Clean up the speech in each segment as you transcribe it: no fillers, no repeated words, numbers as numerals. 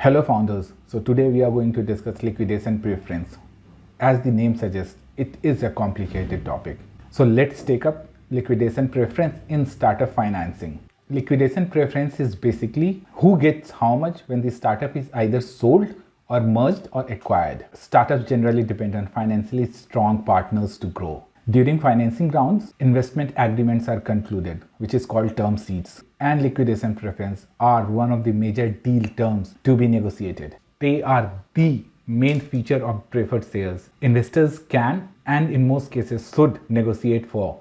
Hello founders. So today we are going to discuss liquidation preference. As the name suggests, it is a complicated topic. So let's take up liquidation preference in startup financing. Liquidation preference is basically who gets how much when the startup is either sold or merged or acquired. Startups generally depend on financially strong partners to grow. During financing rounds, investment agreements are concluded, which is called term sheets, and liquidation preference are one of the major deal terms to be negotiated. They are the main feature of preferred shares. Investors can and in most cases should negotiate for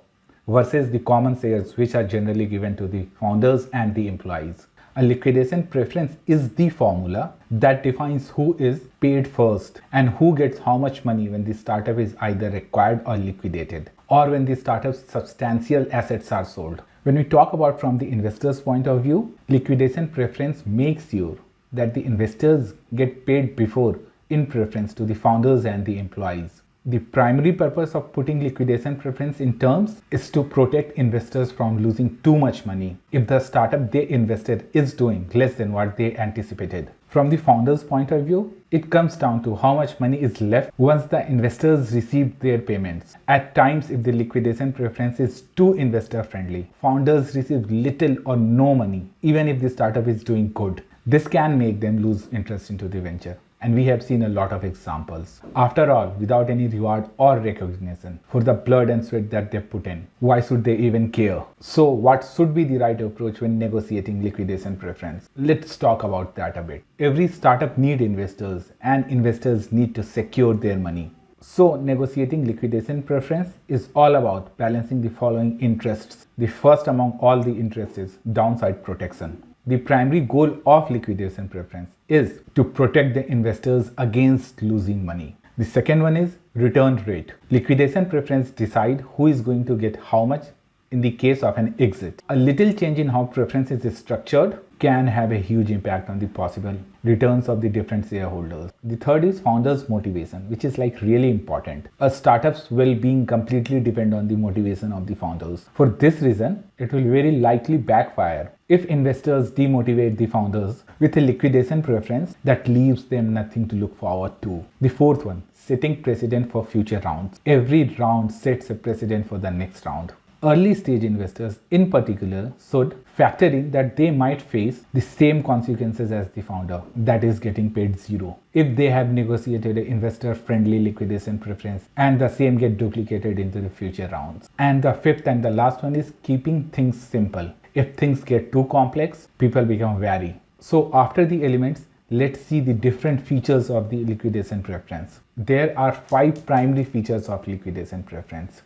versus the common shares which are generally given to the founders and the employees. A liquidation preference is the formula that defines who is paid first and who gets how much money when the startup is either acquired or liquidated, or when the startup's substantial assets are sold. When we talk about from the investor's point of view, liquidation preference makes sure that the investors get paid before in preference to the founders and the employees. The primary purpose of putting liquidation preference in terms is to protect investors from losing too much money if the startup they invested is doing less than what they anticipated. From the founder's point of view, it comes down to how much money is left once the investors receive their payments. At times, if the liquidation preference is too investor friendly, founders receive little or no money, even if the startup is doing good. This can make them lose interest into the venture. And we have seen a lot of examples. After all, without any reward or recognition for the blood and sweat that they put in, why should they even care? So what should be the right approach when negotiating liquidation preference? Let's talk about that a bit. Every startup needs investors and investors need to secure their money. So negotiating liquidation preference is all about balancing the following interests. The first among all the interests is downside protection. The primary goal of liquidation preference is to protect the investors against losing money. The second one is return rate. Liquidation preference decide who is going to get how much in the case of an exit. A little change in how preference is structured can have a huge impact on the possible returns of the different shareholders. The third is founders' motivation, which is like really important. A startup's well-being completely depend on the motivation of the founders. For this reason, it will very likely backfire if investors demotivate the founders with a liquidation preference that leaves them nothing to look forward to. The fourth one, setting precedent for future rounds. Every round sets a precedent for the next round. Early stage investors in particular should factor in that they might face the same consequences as the founder, that is getting paid zero, if they have negotiated an investor friendly liquidation preference and the same get duplicated into the future rounds. And the fifth and the last one is keeping things simple. If things get too complex, people become wary. So after the elements, let's see the different features of the liquidation preference. There are 5 primary features of liquidation preference.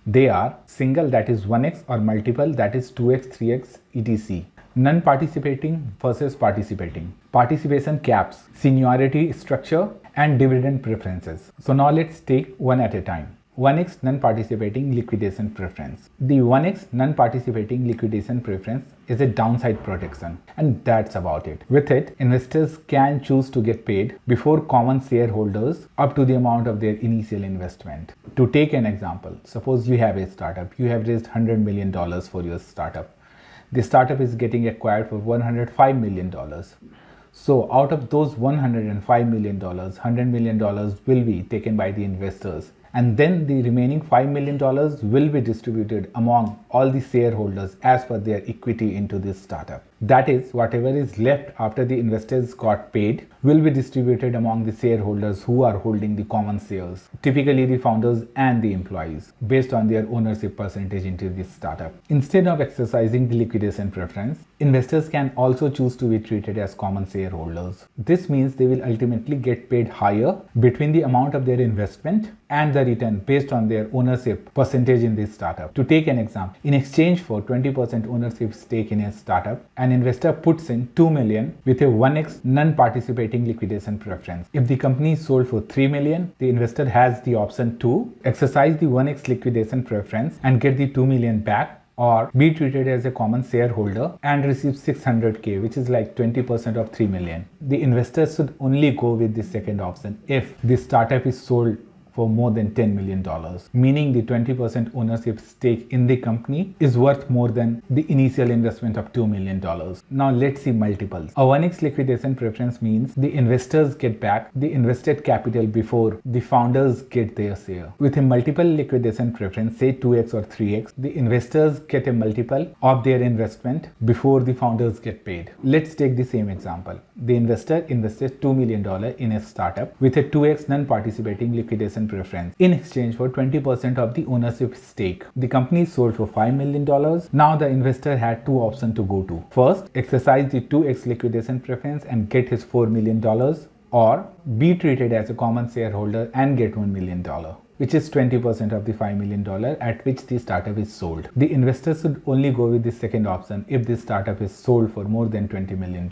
They are single, that is 1x, or multiple, that is 2x, 3x, etc. Non-participating versus participating. Participation caps, seniority structure, and dividend preferences. So now let's take one at a time. 1x non-participating liquidation preference. The 1x non-participating liquidation preference is a downside protection, and that's about it. With it, investors can choose to get paid before common shareholders up to the amount of their initial investment. To take an example, suppose you have a startup, you have raised $100 million for your startup. The startup is getting acquired for $105 million. So out of those $105 million, $100 million will be taken by the investors, and then the remaining $5 million will be distributed among all the shareholders as per their equity into this startup. That is, whatever is left after the investors got paid will be distributed among the shareholders who are holding the common shares, typically the founders and the employees, based on their ownership percentage into this startup. Instead of exercising the liquidation preference, investors can also choose to be treated as common shareholders. This means they will ultimately get paid higher between the amount of their investment and the return based on their ownership percentage in this startup. To take an example, in exchange for 20% ownership stake in a startup, an investor puts in $2 million with a 1x non-participating liquidation preference. If the company is sold for $3 million, the investor has the option to exercise the 1x liquidation preference and get the $2 million back, or be treated as a common shareholder and receive 600k, which is like 20% of 3 million. The investors should only go with the second option if the startup is sold for more than $10 million, meaning the 20% ownership stake in the company is worth more than the initial investment of $2 million. Now let's see multiples. A 1x liquidation preference means the investors get back the invested capital before the founders get their share. With a multiple liquidation preference, say 2x or 3x, the investors get a multiple of their investment before the founders get paid. Let's take the same example. The investor invested $2 million in a startup with a 2x non-participating liquidation preference in exchange for 20% of the ownership stake. The company is sold for $5 million. Now the investor had two options to go to. First, exercise the 2x liquidation preference and get his $4 million, or be treated as a common shareholder and get $1 million, which is 20% of the $5 million at which the startup is sold. The investors should only go with the second option if the startup is sold for more than $20 million,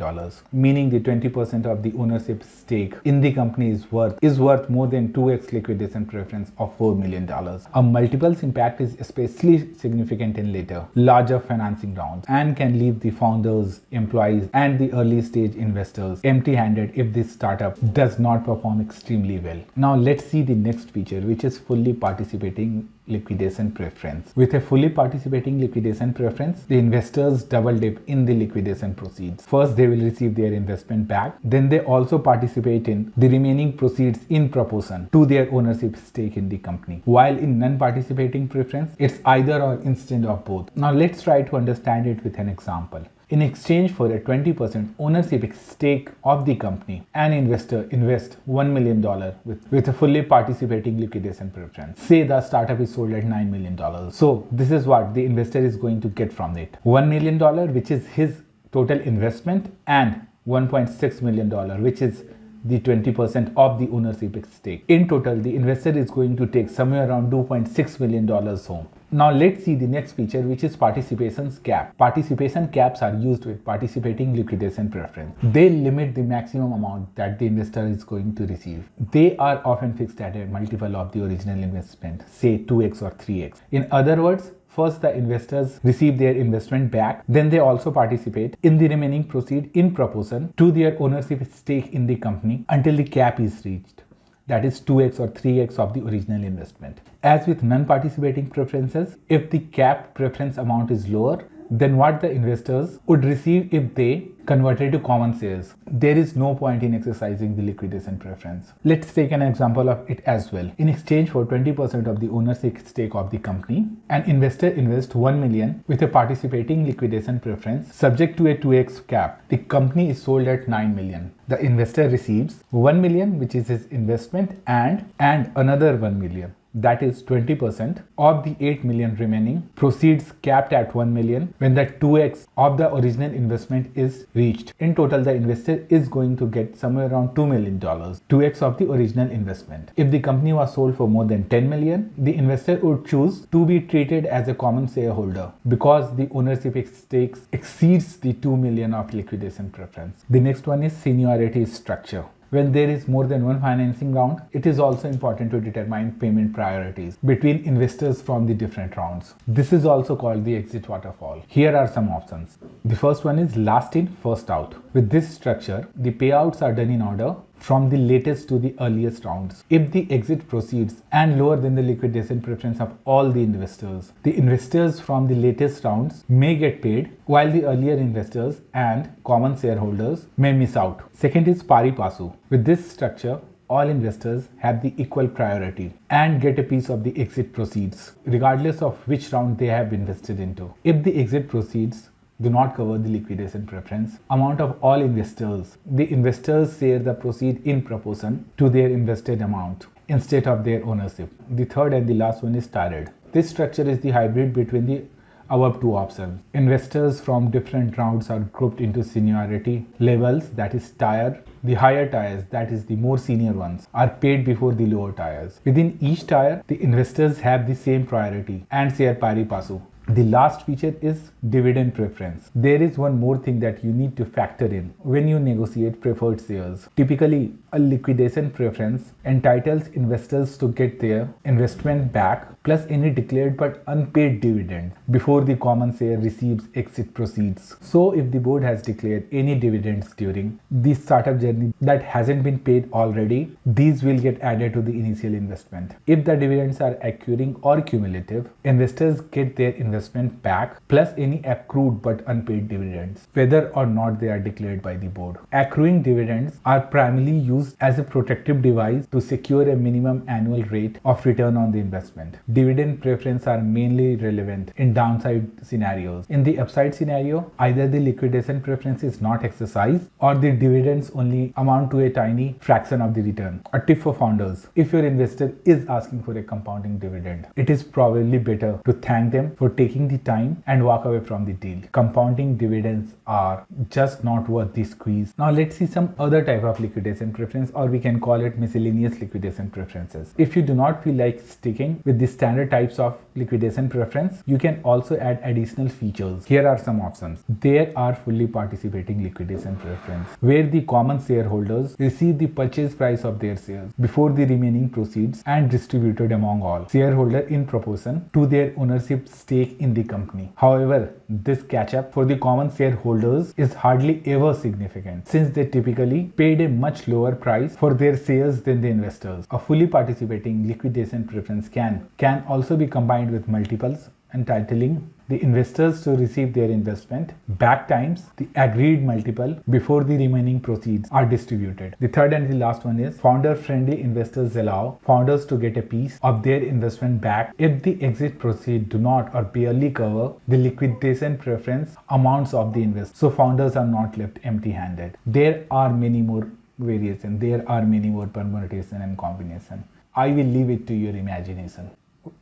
meaning the 20% of the ownership stake in the company is worth more than 2x liquidation preference of $4 million. A multiples impact is especially significant in later, larger financing rounds and can leave the founders, employees and the early stage investors empty-handed if this startup does not perform extremely well. Now let's see the next feature, which is fully participating liquidation preference. With a fully participating liquidation preference, the investors double dip in the liquidation proceeds. First, they will receive their investment back. Then they also participate in the remaining proceeds in proportion to their ownership stake in the company. While in non-participating preference, it's either or instead of both. Now let's try to understand it with an example. In exchange for a 20% ownership stake of the company, an investor invests $1 million with a fully participating liquidation preference. Say the startup is sold at $9 million. So this is what the investor is going to get from it. $1 million, which is his total investment, and $1.6 million, which is the 20% of the ownership stake. In total, the investor is going to take somewhere around $2.6 million home. Now let's see the next feature, which is participation cap. Participation caps are used with participating liquidation preference. They limit the maximum amount that the investor is going to receive. They are often fixed at a multiple of the original investment, say 2x or 3x. In other words, first the investors receive their investment back, then they also participate in the remaining proceed in proportion to their ownership stake in the company until the cap is reached. That is 2x or 3x of the original investment. As with non-participating preferences, if the cap preference amount is lower than what the investors would receive if they converted to common shares, there is no point in exercising the liquidation preference. Let's take an example of it as well. In exchange for 20% of the ownership stake of the company, an investor invests $1 million with a participating liquidation preference subject to a 2x cap. The company is sold at $9 million. The investor receives $1 million, which is his investment, and another $1 million. That is 20% of the $8 million remaining proceeds capped at $1 million when the 2x of the original investment is reached. In total, the investor is going to get somewhere around $2 million, 2x of the original investment. If the company was sold for more than $10 million, the investor would choose to be treated as a common shareholder because the ownership stakes exceeds the $2 million of liquidation preference. The next one is seniority structure. When there is more than one financing round, it is also important to determine payment priorities between investors from the different rounds. This is also called the exit waterfall. Here are some options. The first one is last in, first out. With this structure, the payouts are done in order from the latest to the earliest rounds. If the exit proceeds and lower than the liquidation preference of all the investors from the latest rounds may get paid, while the earlier investors and common shareholders may miss out. Second is pari passu. With this structure, all investors have the equal priority and get a piece of the exit proceeds, regardless of which round they have invested into. If the exit proceeds do not cover the liquidation preference amount of all investors, the investors share the proceed in proportion to their invested amount instead of their ownership. The third and the last one is tiered. This structure is the hybrid between the above two options. Investors from different rounds are grouped into seniority levels, that is tier. The higher tiers, that is the more senior ones, are paid before the lower tiers. Within each tier, the investors have the same priority and share pari passu. The last feature is dividend preference. There is one more thing that you need to factor in when you negotiate preferred shares. Typically, a liquidation preference entitles investors to get their investment back plus any declared but unpaid dividend before the common share receives exit proceeds. So if the board has declared any dividends during the startup journey that hasn't been paid already, these will get added to the initial investment. If the dividends are accruing or cumulative, investors get their investment back plus any accrued but unpaid dividends, whether or not they are declared by the board. Accruing dividends are primarily used as a protective device to secure a minimum annual rate of return on the investment. Dividend preference are mainly relevant in downside scenarios. In the upside scenario, either the liquidation preference is not exercised or the dividends only amount to a tiny fraction of the return. A tip for founders: if your investor is asking for a compounding dividend, it is probably better to thank them for taking the time and walk away from the deal. Compounding dividends are just not worth the squeeze. Now let's see some other type of liquidation preference, or we can call it miscellaneous liquidation preferences. If you do not feel like sticking with the standard types of liquidation preference, you can also add additional features. Here are some options. There are fully participating liquidation preference, where the common shareholders receive the purchase price of their shares before the remaining proceeds and distributed among all shareholders in proportion to their ownership stake in the company. However, this catch-up for the common shareholders is hardly ever significant, since they typically paid a much lower price for their shares than the investors. A fully participating liquidation preference can also be combined with multiples, entitling the investors to receive their investment back times the agreed multiple before the remaining proceeds are distributed. The third and the last one is founder-friendly investors allow founders to get a piece of their investment back if the exit proceeds do not or barely cover the liquidation preference amounts of the investors, so founders are not left empty-handed. There are many more variations, there are many more permutation and combination. I will leave it to your imagination.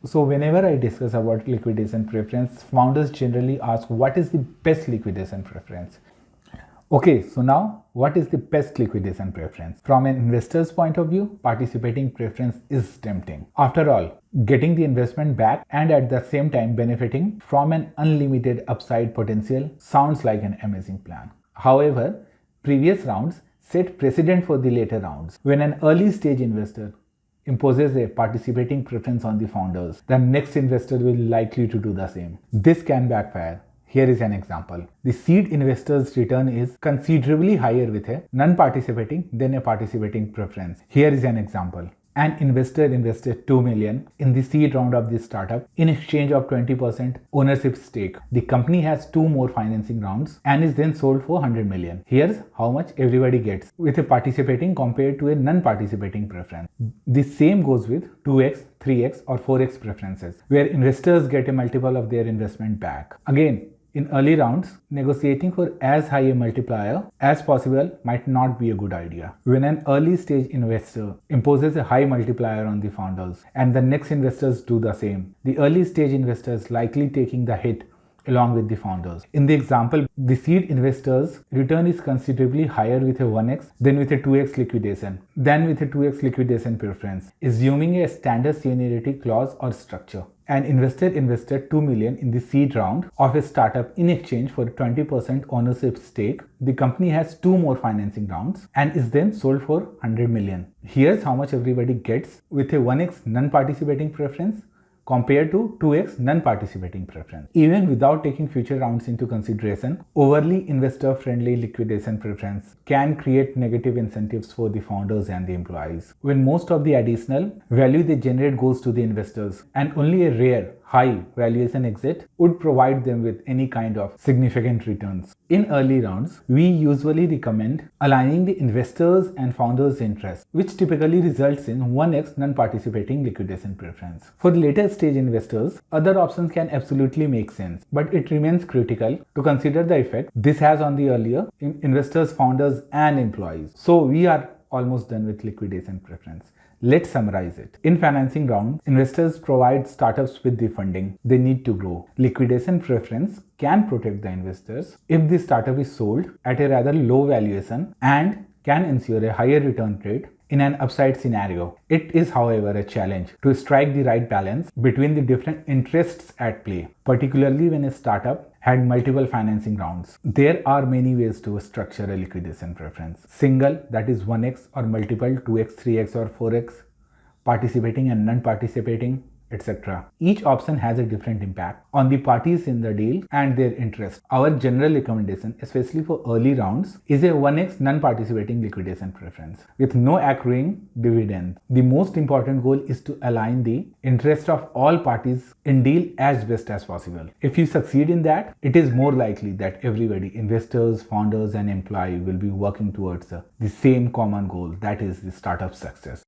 So whenever I discuss about liquidation preference, founders generally ask what is the best liquidation preference. Okay, so now what is the best liquidation preference? From an investor's point of view, participating preference is tempting. After all, getting the investment back and at the same time benefiting from an unlimited upside potential sounds like an amazing plan. However, previous rounds set precedent for the later rounds. When an early stage investor imposes a participating preference on the founders, the next investor will likely to do the same. This can backfire. Here is an example. The seed investor's return is considerably higher with a non-participating than a participating preference. Here is an example. An investor invested $2 million in the seed round of this startup in exchange of 20% ownership stake. The company has 2 more financing rounds and is then sold for $100 million. Here's how much everybody gets with a participating compared to a non-participating preference. The same goes with 2x, 3x or 4x preferences, where investors get a multiple of their investment back. Again, in early rounds, negotiating for as high a multiplier as possible might not be a good idea. When an early stage investor imposes a high multiplier on the founders and the next investors do the same, the early stage investors likely taking the hit along with the founders. In the example, the seed investors' return is considerably higher with a 1x than with a 2x liquidation preference, assuming a standard seniority clause or structure. An investor invested $2 million in the seed round of a startup in exchange for 20% ownership stake. The company has 2 more financing rounds and is then sold for $100 million. Here's how much everybody gets with a 1x non-participating preference compared to 2x non-participating preference. Even without taking future rounds into consideration, overly investor-friendly liquidation preference can create negative incentives for the founders and the employees. When most of the additional value they generate goes to the investors and only a rare high valuation exit would provide them with any kind of significant returns. In early rounds, we usually recommend aligning the investors and founders' interests, which typically results in 1x non-participating liquidation preference. For later stage investors, other options can absolutely make sense, but it remains critical to consider the effect this has on the earlier investors, founders, and employees. So we are almost done with liquidation preference. Let's summarize it. In financing round, investors provide startups with the funding they need to grow. Liquidation preference can protect the investors if the startup is sold at a rather low valuation and can ensure a higher return rate in an upside scenario. It is, however, a challenge to strike the right balance between the different interests at play, particularly when a startup had multiple financing rounds. There are many ways to structure a liquidation preference. Single, that is 1x, or multiple 2x, 3x, or 4x, participating and non-participating, etc. Each option has a different impact on the parties in the deal and their interest. Our general recommendation, especially for early rounds, is a 1x non-participating liquidation preference with no accruing dividend. The most important goal is to align the interest of all parties in deal as best as possible. If you succeed in that, it is more likely that everybody, investors, founders, and employee, will be working towards the same common goal, that is the startup success.